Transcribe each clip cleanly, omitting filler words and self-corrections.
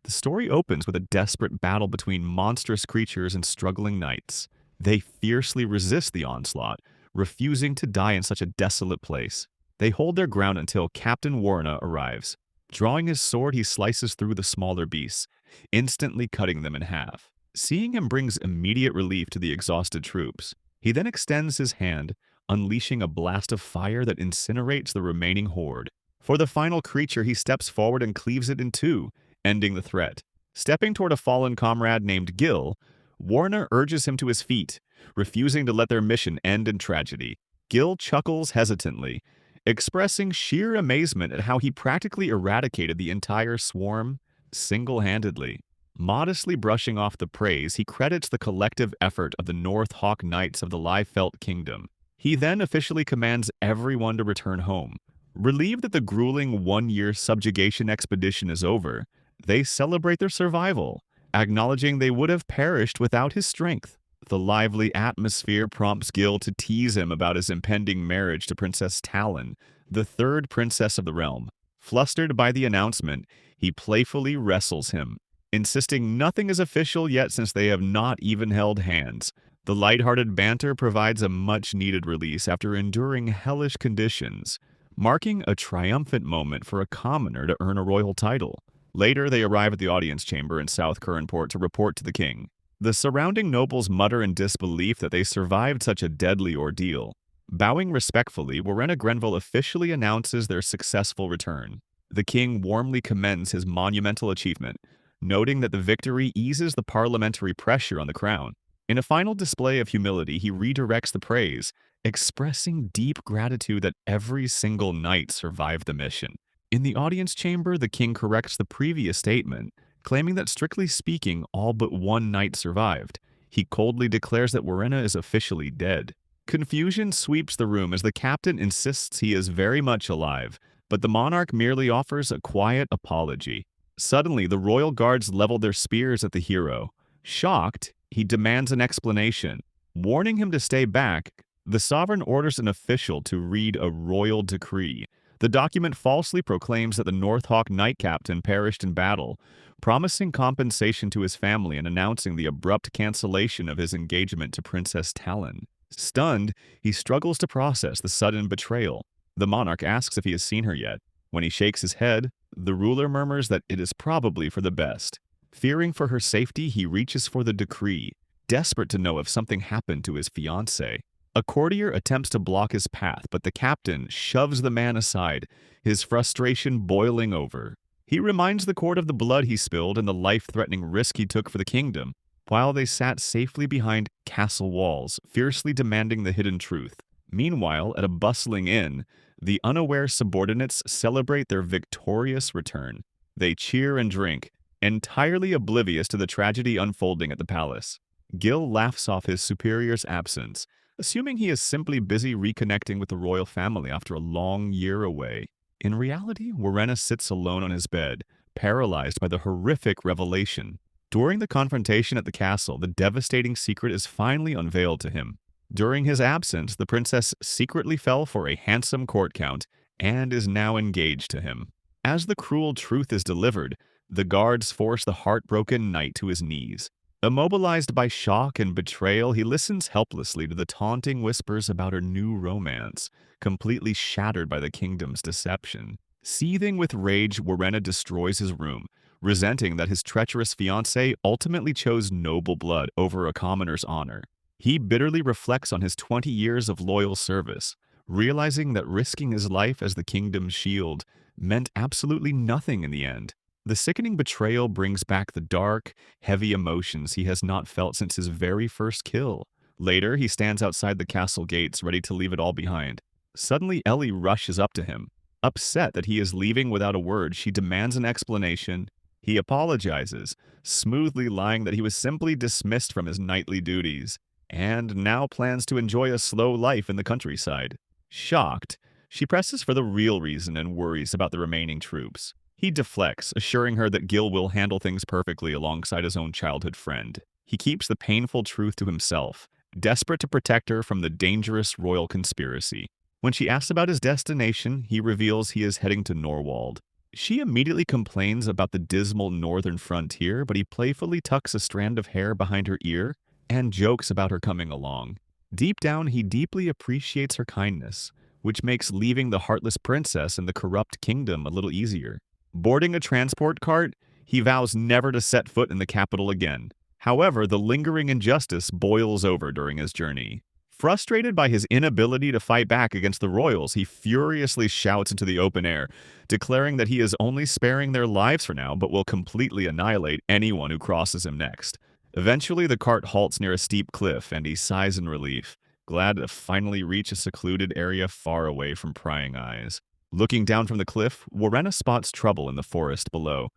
The story opens with a desperate battle between monstrous creatures and struggling knights. They fiercely resist the onslaught, refusing to die in such a desolate place. They hold their ground until Captain Warna arrives. Drawing his sword, he slices through the smaller beasts, instantly cutting them in half. Seeing him brings immediate relief to the exhausted troops. He then extends his hand, unleashing a blast of fire that incinerates the remaining horde. For the final creature, he steps forward and cleaves it in two, ending the threat. Stepping toward a fallen comrade named Gil, Warner urges him to his feet, refusing to let their mission end in tragedy. Gil chuckles hesitantly, expressing sheer amazement at how he practically eradicated the entire swarm single-handedly. Modestly brushing off the praise, he credits the collective effort of the North Hawk Knights of the Liefeld Kingdom. He then officially commands everyone to return home. Relieved that the grueling one-year subjugation expedition is over, they celebrate their survival, acknowledging they would have perished without his strength. The lively atmosphere prompts Gil to tease him about his impending marriage to Princess Talon, the third princess of the realm. Flustered by the announcement, he playfully wrestles him, insisting nothing is official yet since they have not even held hands. The lighthearted banter provides a much-needed release after enduring hellish conditions, marking a triumphant moment for a commoner to earn a royal title. Later, they arrive at the audience chamber in South Curranport to report to the king. The surrounding nobles mutter in disbelief that they survived such a deadly ordeal. Bowing respectfully, Warena Grenville officially announces their successful return. The king warmly commends his monumental achievement, noting that the victory eases the parliamentary pressure on the crown. In a final display of humility, he redirects the praise, expressing deep gratitude that every single knight survived the mission. In the audience chamber, the king corrects the previous statement, claiming that strictly speaking, all but one knight survived. He coldly declares that Warena is officially dead. Confusion sweeps the room as the captain insists he is very much alive, but the monarch merely offers a quiet apology. Suddenly, the royal guards level their spears at the hero. Shocked, he demands an explanation. Warning him to stay back, the sovereign orders an official to read a royal decree. The document falsely proclaims that the North Hawk Knight Captain perished in battle, promising compensation to his family and announcing the abrupt cancellation of his engagement to Princess Talon. Stunned, he struggles to process the sudden betrayal. The monarch asks if he has seen her yet. When he shakes his head, the ruler murmurs that it is probably for the best. Fearing for her safety, he reaches for the decree, desperate to know if something happened to his fiancée. A courtier attempts to block his path, but the captain shoves the man aside, his frustration boiling over. He reminds the court of the blood he spilled and the life-threatening risk he took for the kingdom, while they sat safely behind castle walls, fiercely demanding the hidden truth. Meanwhile, at a bustling inn, the unaware subordinates celebrate their victorious return. They cheer and drink, entirely oblivious to the tragedy unfolding at the palace. Gil laughs off his superior's absence, assuming he is simply busy reconnecting with the royal family after a long year away. In reality, Warena sits alone on his bed, paralyzed by the horrific revelation. During the confrontation at the castle, the devastating secret is finally unveiled to him. During his absence, the princess secretly fell for a handsome court count and is now engaged to him. As the cruel truth is delivered, the guards force the heartbroken knight to his knees. Immobilized by shock and betrayal, he listens helplessly to the taunting whispers about her new romance, completely shattered by the kingdom's deception. Seething with rage, Warena destroys his room, resenting that his treacherous fiancé ultimately chose noble blood over a commoner's honor. He bitterly reflects on his 20 years of loyal service, realizing that risking his life as the kingdom's shield meant absolutely nothing in the end. The sickening betrayal brings back the dark, heavy emotions he has not felt since his very first kill. Later, he stands outside the castle gates, ready to leave it all behind. Suddenly, Ellie rushes up to him. Upset that he is leaving without a word, she demands an explanation. He apologizes, smoothly lying that he was simply dismissed from his knightly duties, and now plans to enjoy a slow life in the countryside. Shocked, she presses for the real reason and worries about the remaining troops. He deflects, assuring her that Gil will handle things perfectly alongside his own childhood friend. He keeps the painful truth to himself, desperate to protect her from the dangerous royal conspiracy. When she asks about his destination, he reveals he is heading to Norwald. She immediately complains about the dismal northern frontier, but he playfully tucks a strand of hair behind her ear and jokes about her coming along. Deep down, he deeply appreciates her kindness, which makes leaving the heartless princess in the corrupt kingdom a little easier. Boarding a transport cart, he vows never to set foot in the capital again. However, the lingering injustice boils over during his journey. Frustrated by his inability to fight back against the royals, he furiously shouts into the open air, declaring that he is only sparing their lives for now but will completely annihilate anyone who crosses him next. Eventually, the cart halts near a steep cliff, and he sighs in relief, glad to finally reach a secluded area far away from prying eyes. Looking down from the cliff, Warrenna spots trouble in the forest below.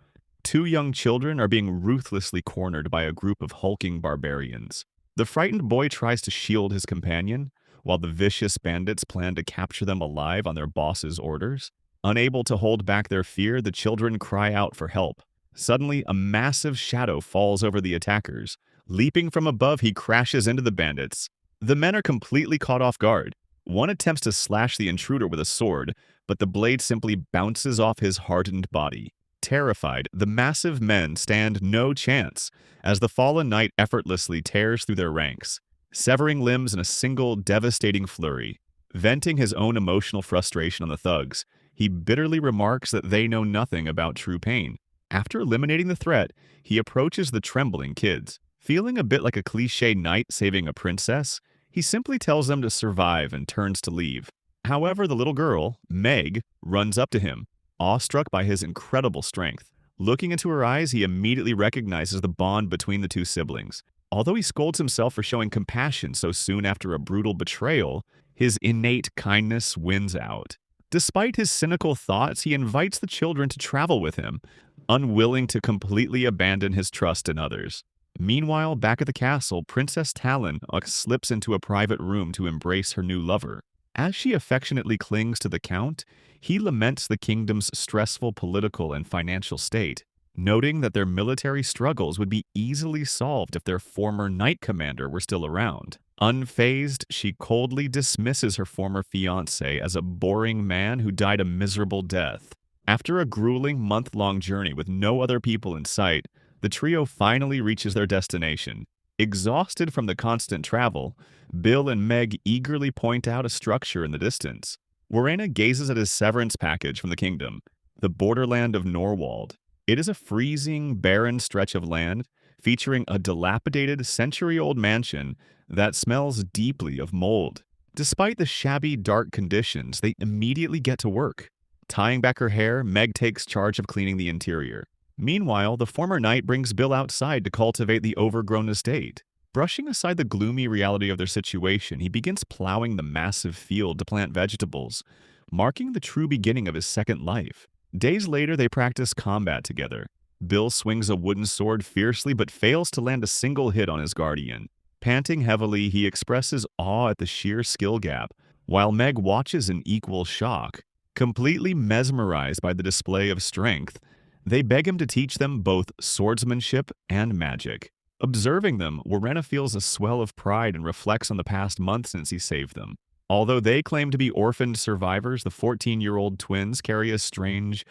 Two young children are being ruthlessly cornered by a group of hulking barbarians. The frightened boy tries to shield his companion, while the vicious bandits plan to capture them alive on their boss's orders. Unable to hold back their fear, the children cry out for help. Suddenly, a massive shadow falls over the attackers. Leaping from above, he crashes into the bandits. The men are completely caught off guard. One attempts to slash the intruder with a sword, but the blade simply bounces off his hardened body. Terrified, the massive men stand no chance as the fallen knight effortlessly tears through their ranks, severing limbs in a single devastating flurry. Venting his own emotional frustration on the thugs, he bitterly remarks that they know nothing about true pain. After eliminating the threat, he approaches the trembling kids. Feeling a bit like a cliché knight saving a princess, he simply tells them to survive and turns to leave. However, the little girl, Meg, runs up to him, awestruck by his incredible strength. Looking into her eyes, he immediately recognizes the bond between the two siblings. Although he scolds himself for showing compassion so soon after a brutal betrayal, his innate kindness wins out. Despite his cynical thoughts, he invites the children to travel with him, unwilling to completely abandon his trust in others. Meanwhile, back at the castle, Princess Talon slips into a private room to embrace her new lover. As she affectionately clings to the Count, he laments the kingdom's stressful political and financial state, noting that their military struggles would be easily solved if their former knight commander were still around. Unfazed, she coldly dismisses her former fiancé as a boring man who died a miserable death. After a grueling month-long journey with no other people in sight, the trio finally reaches their destination. Exhausted from the constant travel, Bill and Meg eagerly point out a structure in the distance. Warrenna gazes at his severance package from the kingdom, the borderland of Norwald. It is a freezing, barren stretch of land featuring a dilapidated, century-old mansion that smells deeply of mold. Despite the shabby, dark conditions, they immediately get to work. Tying back her hair, Meg takes charge of cleaning the interior. Meanwhile, the former knight brings Bill outside to cultivate the overgrown estate. Brushing aside the gloomy reality of their situation, he begins plowing the massive field to plant vegetables, marking the true beginning of his second life. Days later, they practice combat together. Bill swings a wooden sword fiercely but fails to land a single hit on his guardian. Panting heavily, he expresses awe at the sheer skill gap, while Meg watches in equal shock. Completely mesmerized by the display of strength, they beg him to teach them both swordsmanship and magic. Observing them, Warrenna feels a swell of pride and reflects on the past month since he saved them. Although they claim to be orphaned survivors, the 14-year-old twins carry a strange,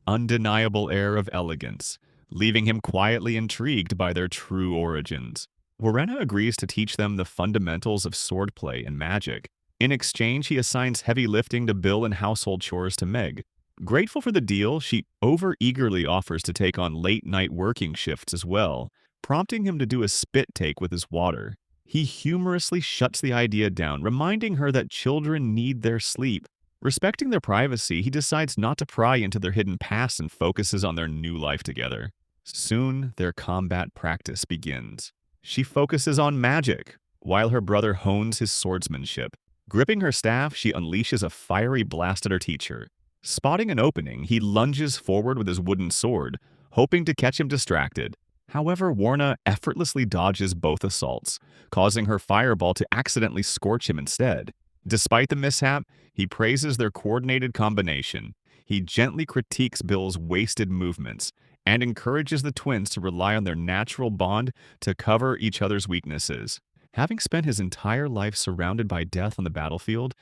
undeniable air of elegance, leaving him quietly intrigued by their true origins. Warrenna agrees to teach them the fundamentals of swordplay and magic. In exchange, he assigns heavy lifting to Bill and household chores to Meg. Grateful for the deal, she over-eagerly offers to take on late-night working shifts as well, prompting him to do a spit take with his water. He humorously shuts the idea down, reminding her that children need their sleep. Respecting their privacy, he decides not to pry into their hidden past and focuses on their new life together. Soon, their combat practice begins. She focuses on magic, while her brother hones his swordsmanship. Gripping her staff, she unleashes a fiery blast at her teacher. Spotting an opening, he lunges forward with his wooden sword, hoping to catch him distracted. However, Warrenna effortlessly dodges both assaults, causing her fireball to accidentally scorch him instead. Despite the mishap, he praises their coordinated combination. He gently critiques Bill's wasted movements and encourages the twins to rely on their natural bond to cover each other's weaknesses. Having spent his entire life surrounded by death on the battlefield,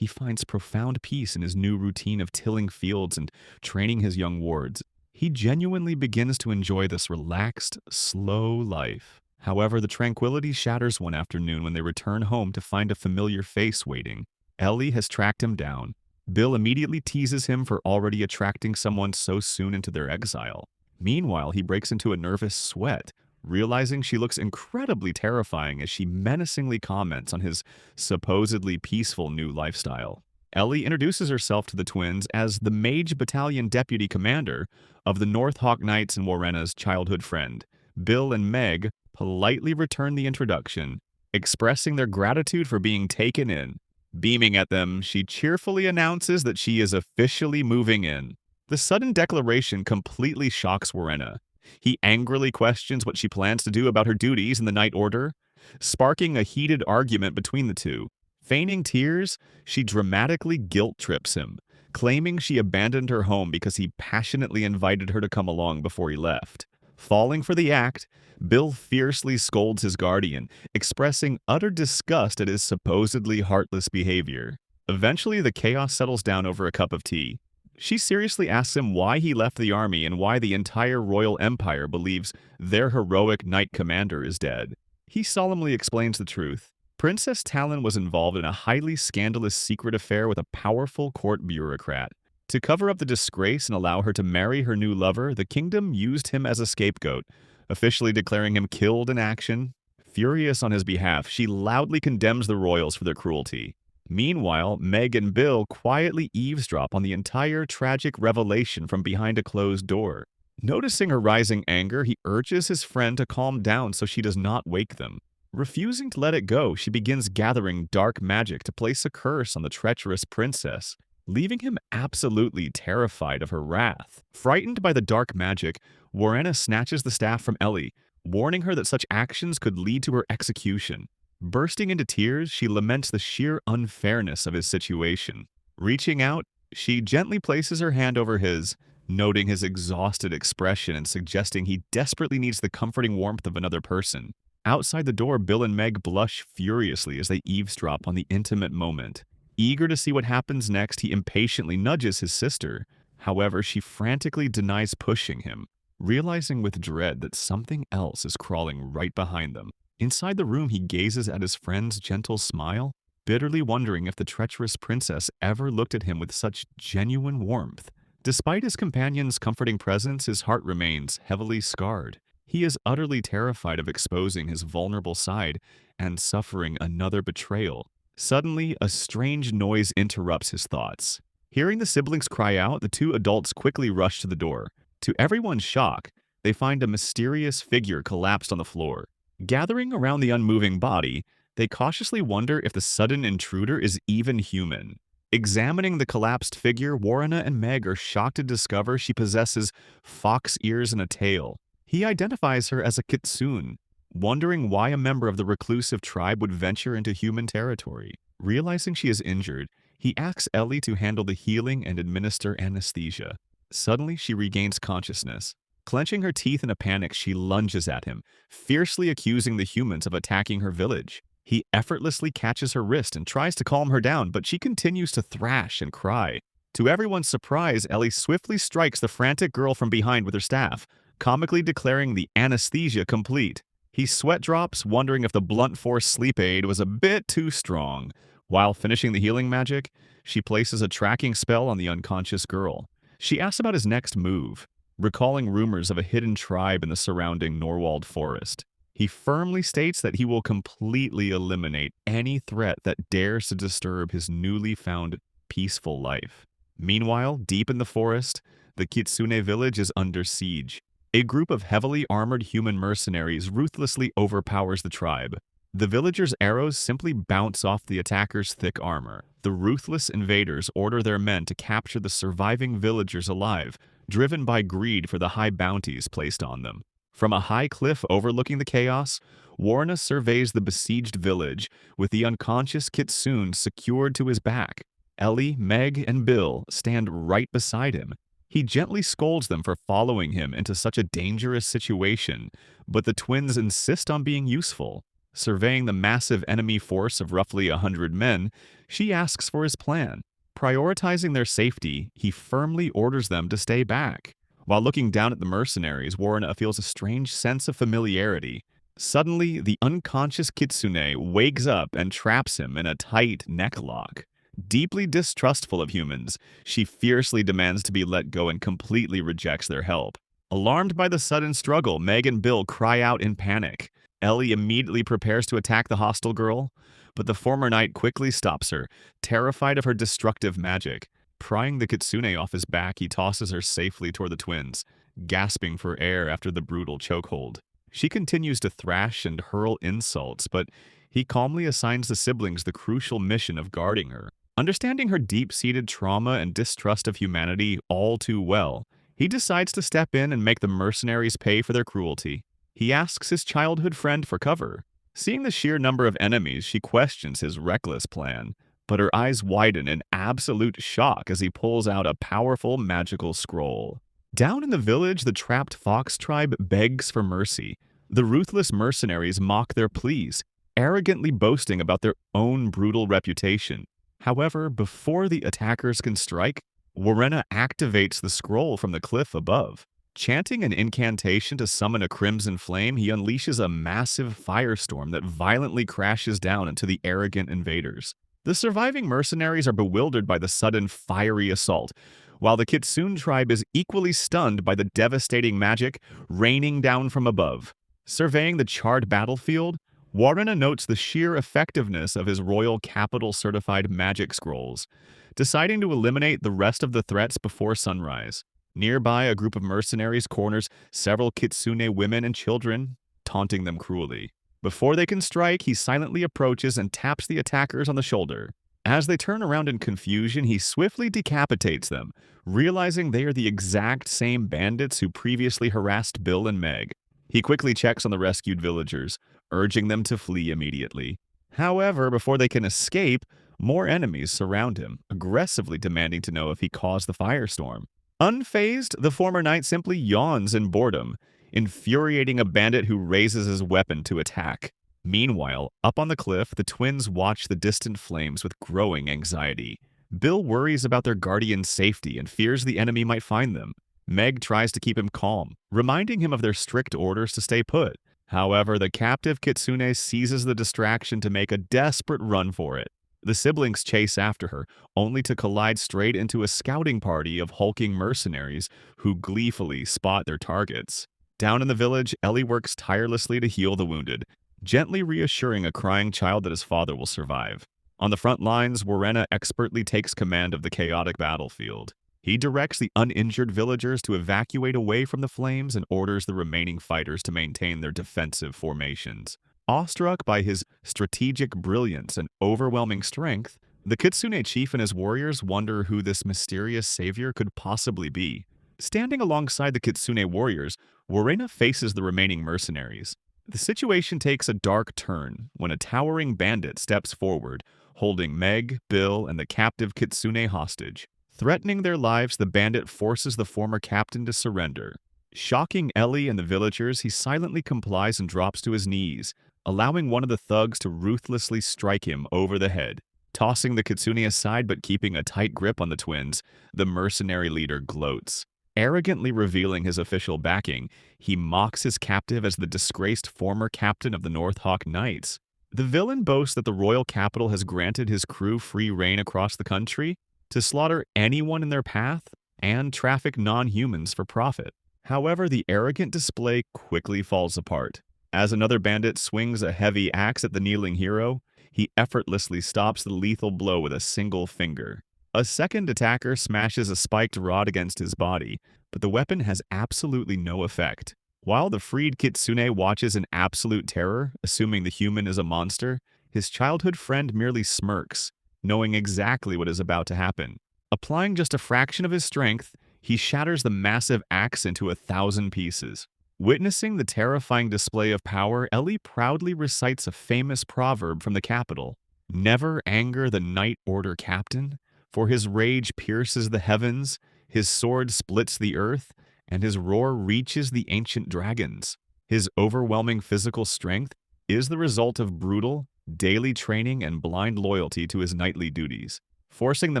he finds profound peace in his new routine of tilling fields and training his young wards. He genuinely begins to enjoy this relaxed, slow life. However, the tranquility shatters one afternoon when they return home to find a familiar face waiting. Ellie has tracked him down. Bill immediately teases him for already attracting someone so soon into their exile. Meanwhile, he breaks into a nervous sweat, realizing she looks incredibly terrifying as she menacingly comments on his supposedly peaceful new lifestyle. Ellie introduces herself to the twins as the Mage Battalion Deputy Commander of the North Hawk Knights and Warrena's childhood friend. Bill and Meg politely return the introduction, expressing their gratitude for being taken in. Beaming at them, she cheerfully announces that she is officially moving in. The sudden declaration completely shocks Warrena. He angrily questions what she plans to do about her duties in the Night Order, sparking a heated argument between the two. Feigning tears, she dramatically guilt-trips him, claiming she abandoned her home because he passionately invited her to come along before he left. Falling for the act, Bill fiercely scolds his guardian, expressing utter disgust at his supposedly heartless behavior. Eventually, the chaos settles down over a cup of tea. She seriously asks him why he left the army and why the entire royal empire believes their heroic knight commander is dead. He solemnly explains the truth. Princess Talon was involved in a highly scandalous secret affair with a powerful court bureaucrat. To cover up the disgrace and allow her to marry her new lover, the kingdom used him as a scapegoat, officially declaring him killed in action. Furious on his behalf, she loudly condemns the royals for their cruelty. Meanwhile, Meg and Bill quietly eavesdrop on the entire tragic revelation from behind a closed door. Noticing her rising anger, he urges his friend to calm down so she does not wake them. Refusing to let it go, she begins gathering dark magic to place a curse on the treacherous princess, leaving him absolutely terrified of her wrath. Frightened by the dark magic, Warrena snatches the staff from Ellie, warning her that such actions could lead to her execution. Bursting into tears, she laments the sheer unfairness of his situation. Reaching out, she gently places her hand over his, noting his exhausted expression and suggesting he desperately needs the comforting warmth of another person. Outside the door, Bill and Meg blush furiously as they eavesdrop on the intimate moment. Eager to see what happens next, he impatiently nudges his sister. However, she frantically denies pushing him, realizing with dread that something else is crawling right behind them. Inside the room, he gazes at his friend's gentle smile, bitterly wondering if the treacherous princess ever looked at him with such genuine warmth. Despite his companion's comforting presence, his heart remains heavily scarred. He is utterly terrified of exposing his vulnerable side and suffering another betrayal. Suddenly, a strange noise interrupts his thoughts. Hearing the siblings cry out, the two adults quickly rush to the door. To everyone's shock, they find a mysterious figure collapsed on the floor. Gathering around the unmoving body, they cautiously wonder if the sudden intruder is even human. Examining the collapsed figure, Warrena and Meg are shocked to discover she possesses fox ears and a tail. He identifies her as a Kitsune, wondering why a member of the reclusive tribe would venture into human territory. Realizing she is injured, he asks Ellie to handle the healing and administer anesthesia. Suddenly, she regains consciousness. Clenching her teeth in a panic, she lunges at him, fiercely accusing the humans of attacking her village. He effortlessly catches her wrist and tries to calm her down, but she continues to thrash and cry. To everyone's surprise, Ellie swiftly strikes the frantic girl from behind with her staff, comically declaring the anesthesia complete. He sweat drops, wondering if the blunt force sleep aid was a bit too strong. While finishing the healing magic, she places a tracking spell on the unconscious girl. She asks about his next move, recalling rumors of a hidden tribe in the surrounding Norwald forest. He firmly states that he will completely eliminate any threat that dares to disturb his newly found peaceful life. Meanwhile, deep in the forest, the Kitsune village is under siege. A group of heavily armored human mercenaries ruthlessly overpowers the tribe. The villagers' arrows simply bounce off the attackers' thick armor. The ruthless invaders order their men to capture the surviving villagers alive, driven by greed for the high bounties placed on them. From a high cliff overlooking the chaos, Warrena surveys the besieged village, with the unconscious Kitsune secured to his back. Ellie, Meg, and Bill stand right beside him. He gently scolds them for following him into such a dangerous situation, but the twins insist on being useful. Surveying the massive enemy force of roughly 100 men, she asks for his plan. Prioritizing their safety, he firmly orders them to stay back. While looking down at the mercenaries, Warren feels a strange sense of familiarity. Suddenly, the unconscious Kitsune wakes up and traps him in a tight necklock. Deeply distrustful of humans, she fiercely demands to be let go and completely rejects their help. Alarmed by the sudden struggle, Meg and Bill cry out in panic. Ellie immediately prepares to attack the hostile girl, but the former knight quickly stops her, terrified of her destructive magic. Prying the Kitsune off his back, he tosses her safely toward the twins, gasping for air after the brutal chokehold. She continues to thrash and hurl insults, but he calmly assigns the siblings the crucial mission of guarding her. Understanding her deep-seated trauma and distrust of humanity all too well, he decides to step in and make the mercenaries pay for their cruelty. He asks his childhood friend for cover. Seeing the sheer number of enemies, she questions his reckless plan, but her eyes widen in absolute shock as he pulls out a powerful magical scroll. Down in the village, the trapped fox tribe begs for mercy. The ruthless mercenaries mock their pleas, arrogantly boasting about their own brutal reputation. However, before the attackers can strike, Warren activates the scroll from the cliff above. Chanting an incantation to summon a crimson flame, he unleashes a massive firestorm that violently crashes down into the arrogant invaders. The surviving mercenaries are bewildered by the sudden fiery assault, while the Kitsune tribe is equally stunned by the devastating magic raining down from above. Surveying the charred battlefield, Warren notes the sheer effectiveness of his royal capital-certified magic scrolls, deciding to eliminate the rest of the threats before sunrise. Nearby, a group of mercenaries corners several Kitsune women and children, taunting them cruelly. Before they can strike, he silently approaches and taps the attackers on the shoulder. As they turn around in confusion, he swiftly decapitates them, realizing they are the exact same bandits who previously harassed Bill and Meg. He quickly checks on the rescued villagers, urging them to flee immediately. However, before they can escape, more enemies surround him, aggressively demanding to know if he caused the firestorm. Unfazed, the former knight simply yawns in boredom, infuriating a bandit who raises his weapon to attack. Meanwhile, up on the cliff, the twins watch the distant flames with growing anxiety. Bill worries about their guardian's safety and fears the enemy might find them. Meg tries to keep him calm, reminding him of their strict orders to stay put. However, the captive Kitsune seizes the distraction to make a desperate run for it. The siblings chase after her, only to collide straight into a scouting party of hulking mercenaries who gleefully spot their targets. Down in the village, Ellie works tirelessly to heal the wounded, gently reassuring a crying child that his father will survive. On the front lines, Warren expertly takes command of the chaotic battlefield. He directs the uninjured villagers to evacuate away from the flames and orders the remaining fighters to maintain their defensive formations. Awestruck by his strategic brilliance and overwhelming strength, the Kitsune chief and his warriors wonder who this mysterious savior could possibly be. Standing alongside the Kitsune warriors, Warren faces the remaining mercenaries. The situation takes a dark turn when a towering bandit steps forward, holding Meg, Bill, and the captive Kitsune hostage. Threatening their lives, the bandit forces the former captain to surrender. Shocking Ellie and the villagers, he silently complies and drops to his knees, allowing one of the thugs to ruthlessly strike him over the head. Tossing the Kitsune aside but keeping a tight grip on the twins, the mercenary leader gloats. Arrogantly revealing his official backing, he mocks his captive as the disgraced former captain of the North Hawk Knights. The villain boasts that the royal capital has granted his crew free reign across the country to slaughter anyone in their path and traffic non-humans for profit. However, the arrogant display quickly falls apart. As another bandit swings a heavy axe at the kneeling hero, he effortlessly stops the lethal blow with a single finger. A second attacker smashes a spiked rod against his body, but the weapon has absolutely no effect. While the freed Kitsune watches in absolute terror, assuming the human is a monster, his childhood friend merely smirks, knowing exactly what is about to happen. Applying just a fraction of his strength, he shatters the massive axe into 1,000 pieces. Witnessing the terrifying display of power, Ellie proudly recites a famous proverb from the capital: "Never anger the Knight Order captain, for his rage pierces the heavens, his sword splits the earth, and his roar reaches the ancient dragons." His overwhelming physical strength is the result of brutal, daily training and blind loyalty to his knightly duties. Forcing the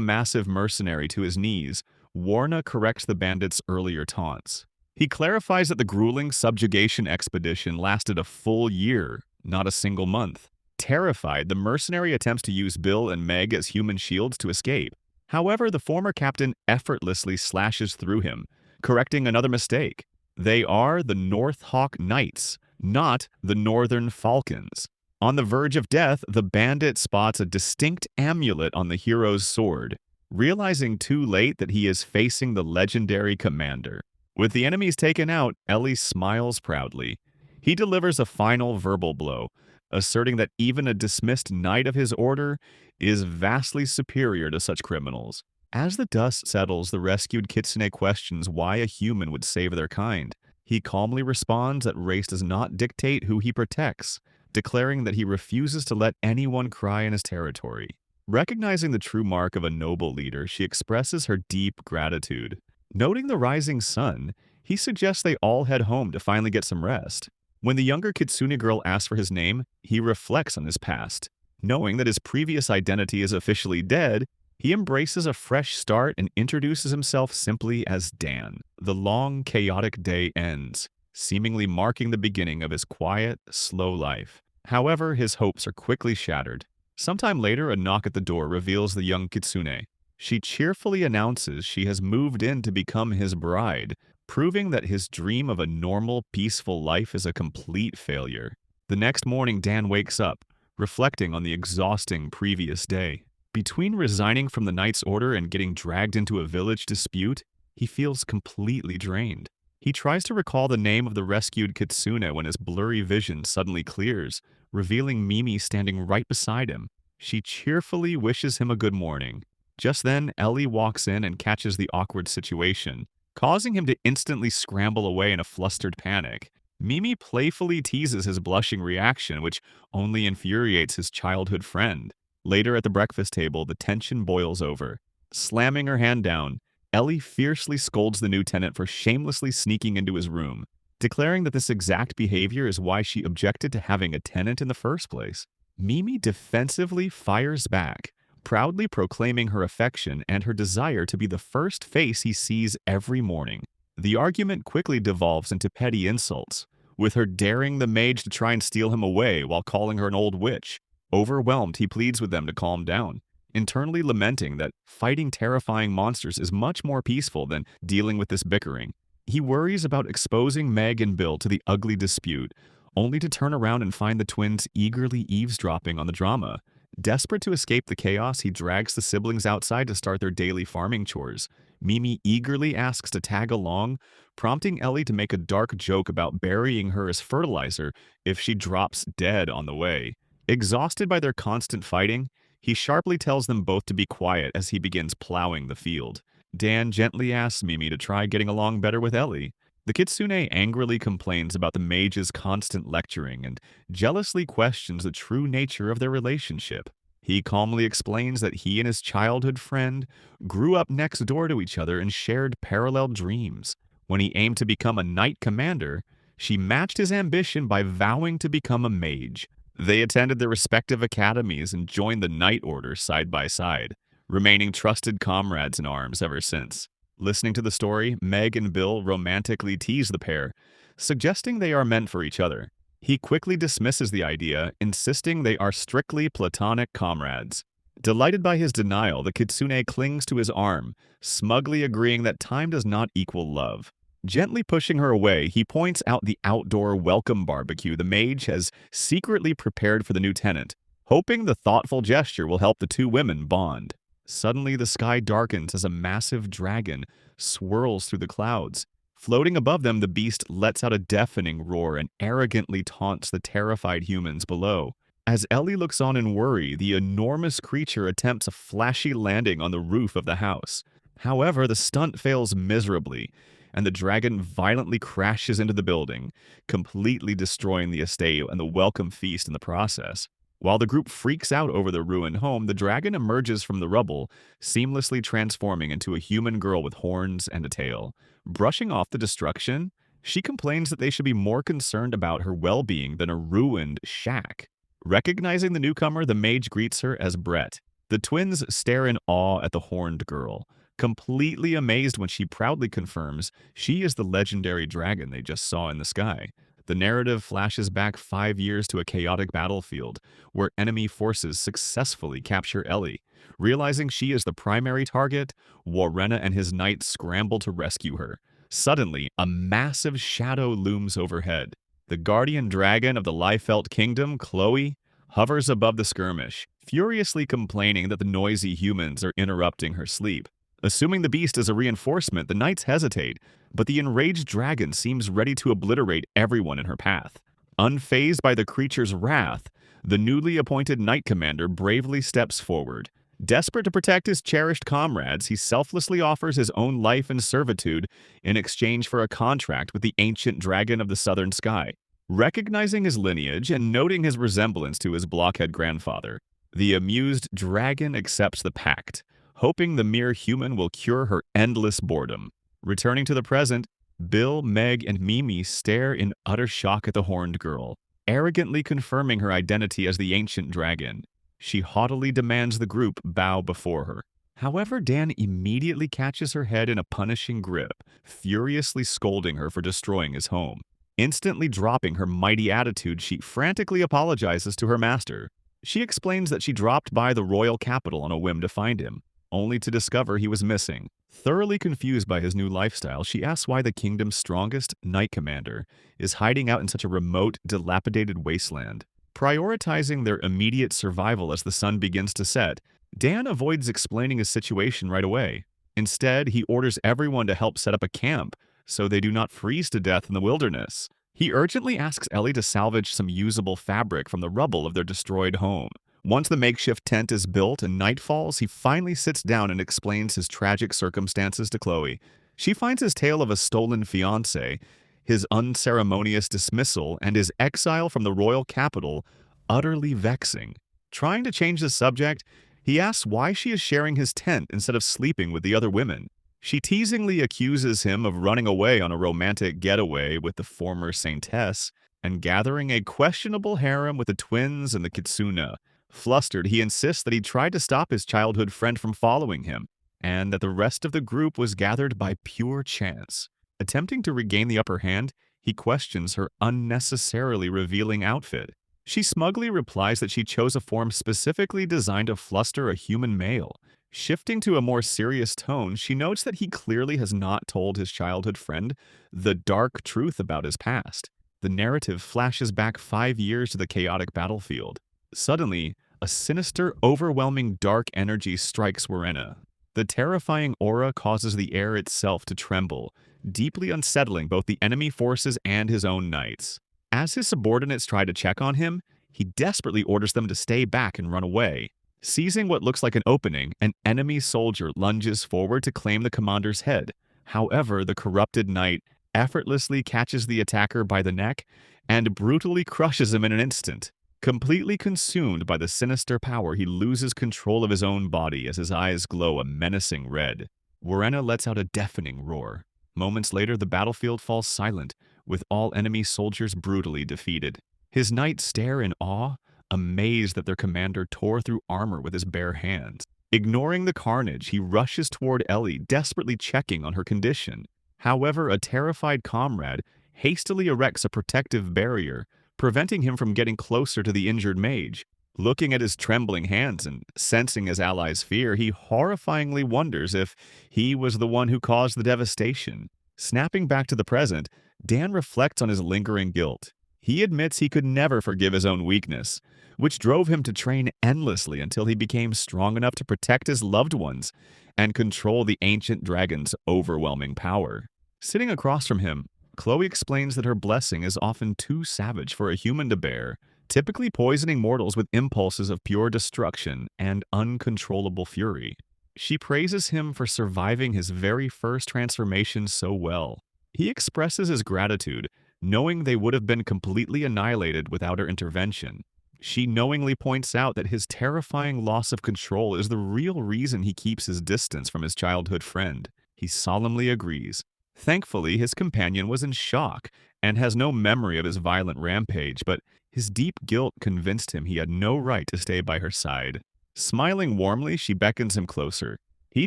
massive mercenary to his knees, Warna corrects the bandit's earlier taunts. He clarifies that the grueling subjugation expedition lasted a full year, not a single month. Terrified, the mercenary attempts to use Bill and Meg as human shields to escape. However, the former captain effortlessly slashes through him, correcting another mistake. They are the North Hawk Knights, not the Northern Falcons. On the verge of death, the bandit spots a distinct amulet on the hero's sword, realizing too late that he is facing the legendary commander. With the enemies taken out, Ellie smiles proudly. He delivers a final verbal blow, asserting that even a dismissed knight of his order is vastly superior to such criminals. As the dust settles, the rescued Kitsune questions why a human would save their kind. He calmly responds that race does not dictate who he protects, declaring that he refuses to let anyone cry in his territory. Recognizing the true mark of a noble leader, she expresses her deep gratitude. Noting the rising sun, he suggests they all head home to finally get some rest. When the younger Kitsune girl asks for his name, he reflects on his past. Knowing that his previous identity is officially dead, he embraces a fresh start and introduces himself simply as Dan. The long, chaotic day ends, seemingly marking the beginning of his quiet, slow life. However, his hopes are quickly shattered. Sometime later, a knock at the door reveals the young Kitsune. She cheerfully announces she has moved in to become his bride, proving that his dream of a normal, peaceful life is a complete failure. The next morning, Dan wakes up, reflecting on the exhausting previous day. Between resigning from the Knight's Order and getting dragged into a village dispute, he feels completely drained. He tries to recall the name of the rescued Kitsune when his blurry vision suddenly clears, revealing Mimi standing right beside him. She cheerfully wishes him a good morning. Just then, Ellie walks in and catches the awkward situation, causing him to instantly scramble away in a flustered panic. Mimi playfully teases his blushing reaction, which only infuriates his childhood friend. Later at the breakfast table, the tension boils over. Slamming her hand down, Ellie fiercely scolds the new tenant for shamelessly sneaking into his room, declaring that this exact behavior is why she objected to having a tenant in the first place. Mimi defensively fires back, proudly proclaiming her affection and her desire to be the first face he sees every morning. The argument quickly devolves into petty insults, with her daring the mage to try and steal him away while calling her an old witch. Overwhelmed, he pleads with them to calm down, internally lamenting that fighting terrifying monsters is much more peaceful than dealing with this bickering. He worries about exposing Meg and Bill to the ugly dispute, only to turn around and find the twins eagerly eavesdropping on the drama. Desperate to escape the chaos, he drags the siblings outside to start their daily farming chores. Mimi eagerly asks to tag along, prompting Ellie to make a dark joke about burying her as fertilizer if she drops dead on the way. Exhausted by their constant fighting, he sharply tells them both to be quiet as he begins plowing the field. Dan gently asks Mimi to try getting along better with Ellie. The Kitsune angrily complains about the mage's constant lecturing and jealously questions the true nature of their relationship. He calmly explains that he and his childhood friend grew up next door to each other and shared parallel dreams. When he aimed to become a knight commander, she matched his ambition by vowing to become a mage. They attended their respective academies and joined the Knight Order side by side, remaining trusted comrades in arms ever since. Listening to the story, Meg and Bill romantically tease the pair, suggesting they are meant for each other. He quickly dismisses the idea, insisting they are strictly platonic comrades. Delighted by his denial, the Kitsune clings to his arm, smugly agreeing that time does not equal love. Gently pushing her away, he points out the outdoor welcome barbecue the mage has secretly prepared for the new tenant, hoping the thoughtful gesture will help the two women bond. Suddenly, the sky darkens as a massive dragon swirls through the clouds. Floating above them, the beast lets out a deafening roar and arrogantly taunts the terrified humans below. As Ellie looks on in worry, the enormous creature attempts a flashy landing on the roof of the house. However, the stunt fails miserably, and the dragon violently crashes into the building, completely destroying the estate and the welcome feast in the process. While the group freaks out over the ruined home, the dragon emerges from the rubble, seamlessly transforming into a human girl with horns and a tail. Brushing off the destruction, She complains that they should be more concerned about her well-being than a ruined shack. Recognizing the newcomer, the mage greets her as Brett. The twins stare in awe at the horned girl, completely amazed when she proudly confirms she is the legendary dragon they just saw in the sky. The narrative flashes back 5 years to a chaotic battlefield where enemy forces successfully capture Ellie. Realizing she is the primary target, Warrena and his knights scramble to rescue her. Suddenly, a massive shadow looms overhead. The guardian dragon of the Liefeld kingdom, Chloe, hovers above the skirmish, furiously complaining that the noisy humans are interrupting her sleep. Assuming the beast is a reinforcement, the knights hesitate, but the enraged dragon seems ready to obliterate everyone in her path. Unfazed by the creature's wrath, the newly appointed knight commander bravely steps forward. Desperate to protect his cherished comrades, he selflessly offers his own life and servitude in exchange for a contract with the ancient dragon of the southern sky. Recognizing his lineage and noting his resemblance to his blockhead grandfather, the amused dragon accepts the pact, hoping the mere human will cure her endless boredom. Returning to the present, Bill, Meg, and Mimi stare in utter shock at the horned girl, arrogantly confirming her identity as the ancient dragon. She haughtily demands the group bow before her. However, Dan immediately catches her head in a punishing grip, furiously scolding her for destroying his home. Instantly dropping her mighty attitude, she frantically apologizes to her master. She explains that she dropped by the royal capital on a whim to find him, only to discover he was missing. Thoroughly confused by his new lifestyle, she asks why the kingdom's strongest knight commander is hiding out in such a remote, dilapidated wasteland. Prioritizing their immediate survival as the sun begins to set, Dan avoids explaining his situation right away. Instead, he orders everyone to help set up a camp so they do not freeze to death in the wilderness. He urgently asks Ellie to salvage some usable fabric from the rubble of their destroyed home. Once the makeshift tent is built and night falls, he finally sits down and explains his tragic circumstances to Chloe. She finds his tale of a stolen fiancé, his unceremonious dismissal, and his exile from the royal capital utterly vexing. Trying to change the subject, he asks why she is sharing his tent instead of sleeping with the other women. She teasingly accuses him of running away on a romantic getaway with the former saintess and gathering a questionable harem with the twins and the Kitsune. Flustered, he insists that he tried to stop his childhood friend from following him, and that the rest of the group was gathered by pure chance. Attempting to regain the upper hand, he questions her unnecessarily revealing outfit. She smugly replies that she chose a form specifically designed to fluster a human male. Shifting to a more serious tone, she notes that he clearly has not told his childhood friend the dark truth about his past. The narrative flashes back 5 years to the chaotic battlefield. Suddenly, a sinister, overwhelming dark energy strikes Warrena. The terrifying aura causes the air itself to tremble, deeply unsettling both the enemy forces and his own knights. As his subordinates try to check on him, he desperately orders them to stay back and run away. Seizing what looks like an opening, an enemy soldier lunges forward to claim the commander's head. However, the corrupted knight effortlessly catches the attacker by the neck and brutally crushes him in an instant. Completely consumed by the sinister power, he loses control of his own body as his eyes glow a menacing red. Warrena lets out a deafening roar. Moments later, the battlefield falls silent, with all enemy soldiers brutally defeated. His knights stare in awe, amazed that their commander tore through armor with his bare hands. Ignoring the carnage, he rushes toward Ellie, desperately checking on her condition. However, a terrified comrade hastily erects a protective barrier, preventing him from getting closer to the injured mage. Looking at his trembling hands and sensing his ally's fear, he horrifyingly wonders if he was the one who caused the devastation. Snapping back to the present, Dan reflects on his lingering guilt. He admits he could never forgive his own weakness, which drove him to train endlessly until he became strong enough to protect his loved ones and control the ancient dragon's overwhelming power. Sitting across from him, Chloe explains that her blessing is often too savage for a human to bear, typically poisoning mortals with impulses of pure destruction and uncontrollable fury. She praises him for surviving his very first transformation so well. He expresses his gratitude, knowing they would have been completely annihilated without her intervention. She knowingly points out that his terrifying loss of control is the real reason he keeps his distance from his childhood friend. He solemnly agrees. Thankfully, his companion was in shock and has no memory of his violent rampage, but his deep guilt convinced him he had no right to stay by her side. Smiling warmly, she beckons him closer. He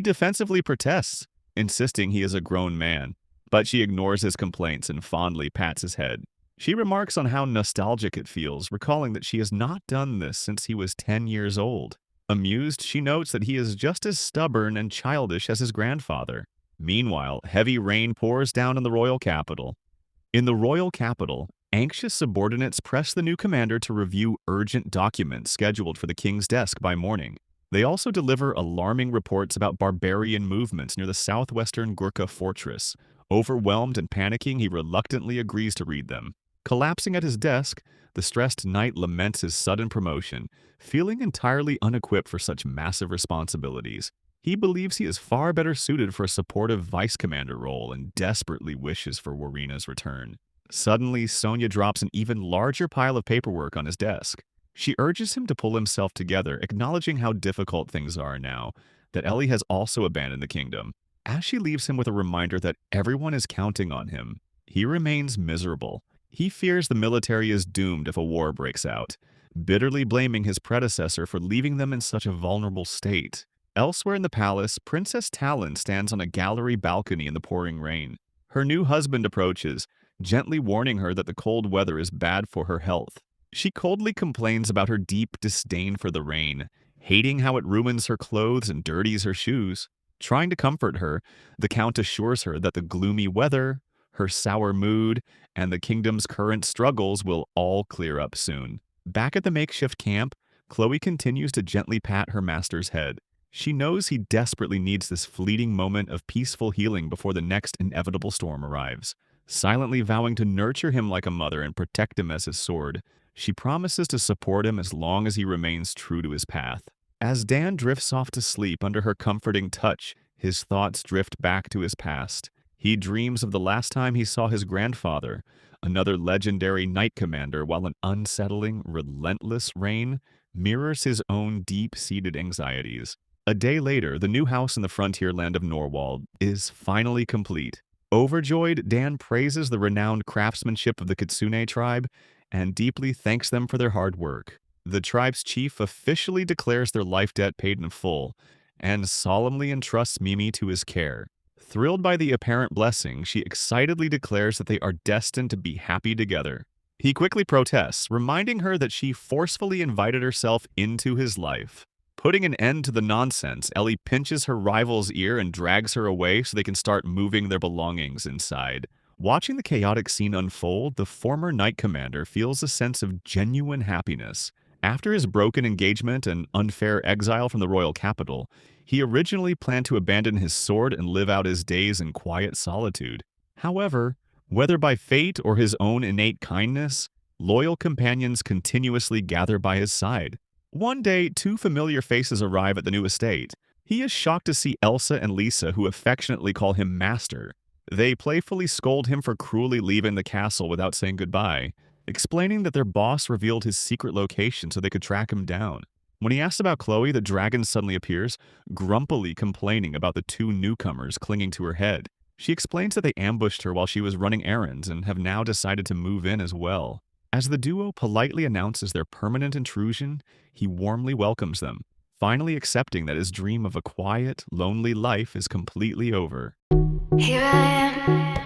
defensively protests, insisting he is a grown man, but she ignores his complaints and fondly pats his head. She remarks on how nostalgic it feels, recalling that she has not done this since he was 10 years old. Amused, she notes that he is just as stubborn and childish as his grandfather. Meanwhile, heavy rain pours down in the royal capital. In the royal capital, anxious subordinates press the new commander to review urgent documents scheduled for the king's desk by morning. They also deliver alarming reports about barbarian movements near the southwestern Gurkha fortress. Overwhelmed and panicking, he reluctantly agrees to read them. Collapsing at his desk, the stressed knight laments his sudden promotion, feeling entirely unequipped for such massive responsibilities. He believes he is far better suited for a supportive vice commander role and desperately wishes for Warina's return. Suddenly, Sonia drops an even larger pile of paperwork on his desk. She urges him to pull himself together, acknowledging how difficult things are now, that Ellie has also abandoned the kingdom. As she leaves him with a reminder that everyone is counting on him, he remains miserable. He fears the military is doomed if a war breaks out, bitterly blaming his predecessor for leaving them in such a vulnerable state. Elsewhere in the palace, Princess Talon stands on a gallery balcony in the pouring rain. Her new husband approaches, gently warning her that the cold weather is bad for her health. She coldly complains about her deep disdain for the rain, hating how it ruins her clothes and dirties her shoes. Trying to comfort her, the Count assures her that the gloomy weather, her sour mood, and the kingdom's current struggles will all clear up soon. Back at the makeshift camp, Chloe continues to gently pat her master's head. She knows he desperately needs this fleeting moment of peaceful healing before the next inevitable storm arrives. Silently vowing to nurture him like a mother and protect him as his sword, she promises to support him as long as he remains true to his path. As Dan drifts off to sleep under her comforting touch, his thoughts drift back to his past. He dreams of the last time he saw his grandfather, another legendary knight commander, while an unsettling, relentless rain mirrors his own deep-seated anxieties. A day later, the new house in the frontier land of Norwald is finally complete. Overjoyed, Dan praises the renowned craftsmanship of the Kitsune tribe and deeply thanks them for their hard work. The tribe's chief officially declares their life debt paid in full and solemnly entrusts Mimi to his care. Thrilled by the apparent blessing, she excitedly declares that they are destined to be happy together. He quickly protests, reminding her that she forcefully invited herself into his life. Putting an end to the nonsense, Ellie pinches her rival's ear and drags her away so they can start moving their belongings inside. Watching the chaotic scene unfold, the former knight commander feels a sense of genuine happiness. After his broken engagement and unfair exile from the royal capital, he originally planned to abandon his sword and live out his days in quiet solitude. However, whether by fate or his own innate kindness, loyal companions continuously gather by his side. One day, two familiar faces arrive at the new estate. He is shocked to see Elsa and Lisa, who affectionately call him Master. They playfully scold him for cruelly leaving the castle without saying goodbye, explaining that their boss revealed his secret location so they could track him down. When he asks about Chloe, the dragon suddenly appears, grumpily complaining about the two newcomers clinging to her head. She explains that they ambushed her while she was running errands and have now decided to move in as well. As the duo politely announces their permanent intrusion, he warmly welcomes them, finally accepting that his dream of a quiet, lonely life is completely over. Here I am.